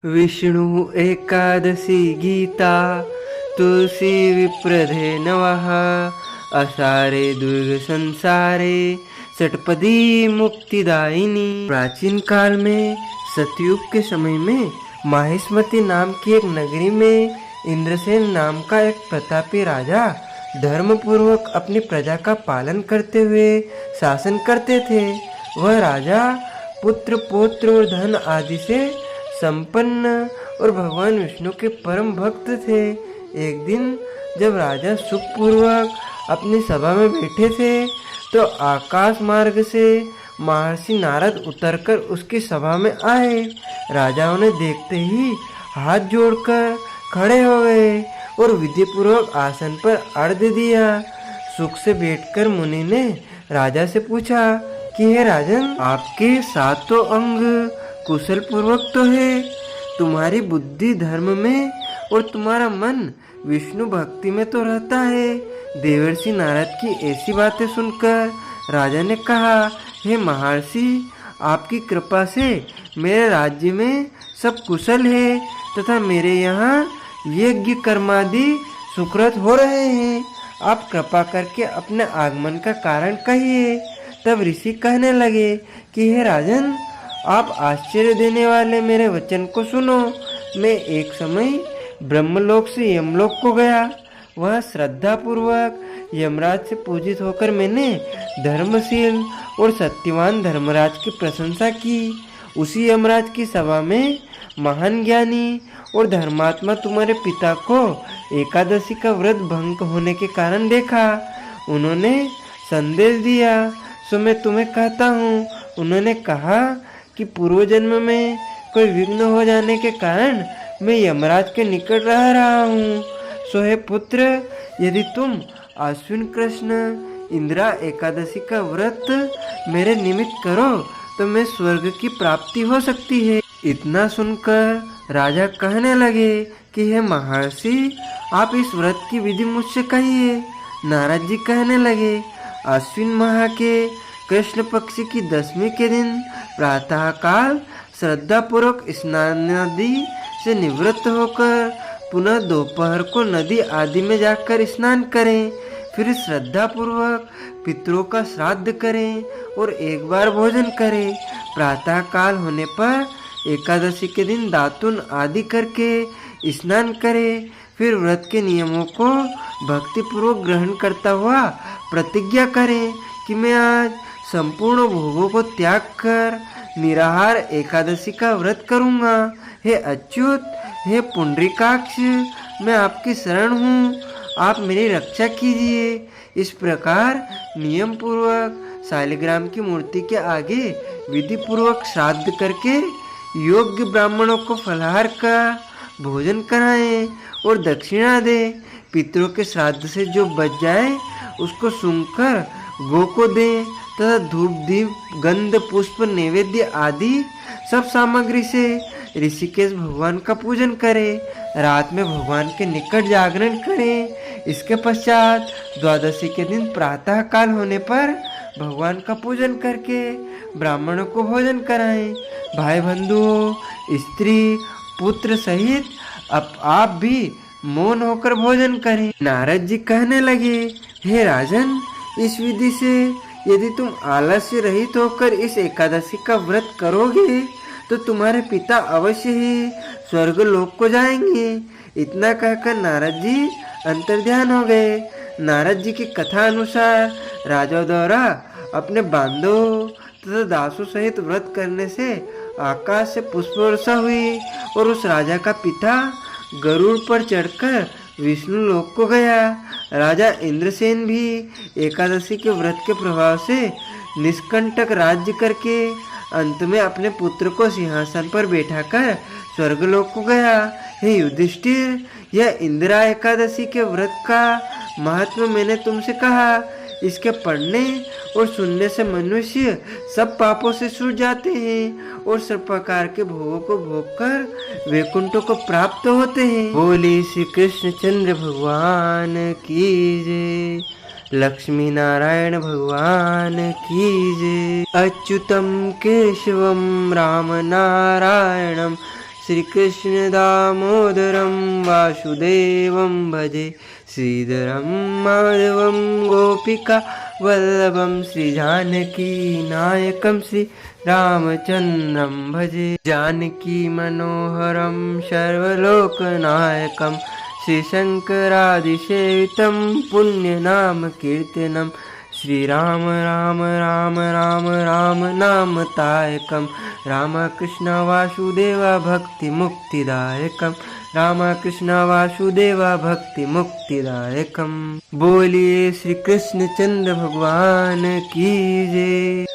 विष्णु एकादशी गीता तुलसी विप्रधे नवः असारे दुर्ग संसारे षटपदी मुक्तिदायिनी। प्राचीन काल में सतयुग के समय में माहिष्मती नाम की एक नगरी में इंद्रसेन नाम का एक प्रतापी राजा धर्म पूर्वक अपनी प्रजा का पालन करते हुए शासन करते थे। वह राजा पुत्र पौत्र और धन आदि से संपन्न और भगवान विष्णु के परम भक्त थे। एक दिन जब राजा सुखपूर्वक अपनी सभा में बैठे थे तो आकाश मार्ग से महर्षि नारद उतरकर उसकी सभा में आए। राजा उन्हें देखते ही हाथ जोड़कर खड़े हो गए और विधि पूर्वक आसन पर अर्घ दिया। सुख से बैठकर मुनि ने राजा से पूछा कि हे राजन, आपके सातों अंग कुशल पूर्वक तो है, तुम्हारी बुद्धि धर्म में और तुम्हारा मन विष्णु भक्ति में तो रहता है। देवर्षि नारद की ऐसी बातें सुनकर राजा ने कहा, हे महर्षि, आपकी कृपा से मेरे राज्य में सब कुशल है तथा मेरे यहाँ यज्ञ कर्मादि सुकृत हो रहे हैं। आप कृपा करके अपने आगमन का कारण कहिए। तब ऋषि कहने लगे कि हे राजन, आप आश्चर्य देने वाले मेरे वचन को सुनो। मैं एक समय ब्रह्मलोक से यमलोक को गया। वह श्रद्धा पूर्वक यमराज से पूजित होकर मैंने धर्मशील और सत्यवान धर्मराज की प्रशंसा की। उसी यमराज की सभा में महान ज्ञानी और धर्मात्मा तुम्हारे पिता को एकादशी का व्रत भंग होने के कारण देखा। उन्होंने संदेश दिया, सो मैं तुम्हें कहता हूँ। उन्होंने कहा कि पूर्व जन्म में कोई विघ्न हो जाने के कारण मैं यमराज के निकट रह रहा हूँ। सो हे पुत्र, यदि तुम आश्विन कृष्ण इंदिरा एकादशी का व्रत मेरे निमित्त करो तो मैं स्वर्ग की प्राप्ति हो सकती है। इतना सुनकर राजा कहने लगे कि हे महर्षि, आप इस व्रत की विधि मुझसे कहिए। नारद जी कहने लगे, आश्विन माह के कृष्ण पक्ष की दशमी के दिन प्रातः काल श्रद्धा पूर्वक स्नान आदि से निवृत्त होकर पुनः दोपहर को नदी आदि में जाकर स्नान करें। फिर श्रद्धा पूर्वक पितरों का श्राद्ध करें और एक बार भोजन करें। प्रातः काल होने पर एकादशी के दिन दातुन आदि करके स्नान करें। फिर व्रत के नियमों को भक्ति पूर्वक ग्रहण करता हुआ प्रतिज्ञा करें कि मैं आज संपूर्ण भोगों को त्याग कर निराहार एकादशी का व्रत करूँगा। हे अच्युत, हे पुंडरीकाक्ष, मैं आपकी शरण हूँ, आप मेरी रक्षा कीजिए। इस प्रकार नियम पूर्वक शालिग्राम की मूर्ति के आगे विधि पूर्वक श्राद्ध करके योग्य ब्राह्मणों को फलाहार का भोजन कराएं और दक्षिणा दें। पितरों के श्राद्ध से जो बच जाए उसको सूंघकर गौ को दें तथा धूप दीप गंध पुष्प नैवेद्य आदि सब सामग्री से ऋषिकेश भगवान का पूजन करें। रात में भगवान के निकट जागरण करें। इसके पश्चात द्वादशी के दिन प्रातः काल होने पर भगवान का पूजन करके ब्राह्मणों को भोजन कराएं। भाई बंधुओं, स्त्री पुत्र सहित आप भी मौन होकर भोजन करें। नारद जी कहने लगे, हे राजन, इस विधि से यदि तुम आलस्य रहित होकर इस एकादशी का व्रत करोगे तो तुम्हारे पिता अवश्य ही स्वर्ग लोक को जाएंगे। इतना कहकर नारद जी अंतर्ध्यान हो गए। नारद जी की कथा अनुसार राजा द्वारा अपने बांधवों तथा दासों सहित व्रत करने से आकाश से पुष्प वर्षा हुई और उस राजा का पिता गरुड़ पर चढ़कर विष्णु लोक को गया। राजा इंद्रसेन भी एकादशी के व्रत के प्रभाव से निष्कंटक राज्य करके अंत में अपने पुत्र को सिंहासन पर बैठाकर स्वर्गलोक को गया। हे युधिष्ठिर, यह इंदिरा एकादशी के व्रत का महत्व मैंने तुमसे कहा। इसके पढ़ने और सुनने से मनुष्य सब पापों से छूट जाते हैं और सब प्रकार के भोगों को भोगकर वैकुंठों को प्राप्त होते हैं। बोले श्री कृष्ण चंद्र भगवान की जय। लक्ष्मी नारायण भगवान की जय। अच्युतम केशवम राम नारायणम श्रीकृष्ण दामोदरं वासुदेवं भजे श्रीधरं माधवं गोपिका वल्लभं श्रीजानकी नायकं श्रीरामचन्द्रं भजे जानकी मनोहरं सर्वलोकनायकं श्रीशङ्करादिसेवितं पुण्यनामकीर्तनं श्रीराम राम राम राम राम नामतायकं रामकृष्ण वासुदेव भक्तिमुक्तिदायकं रामकृष्ण वासुदेव भक्तिमुक्तिदायकं। बोलिए श्री कृष्ण चंद्र भगवान की जय।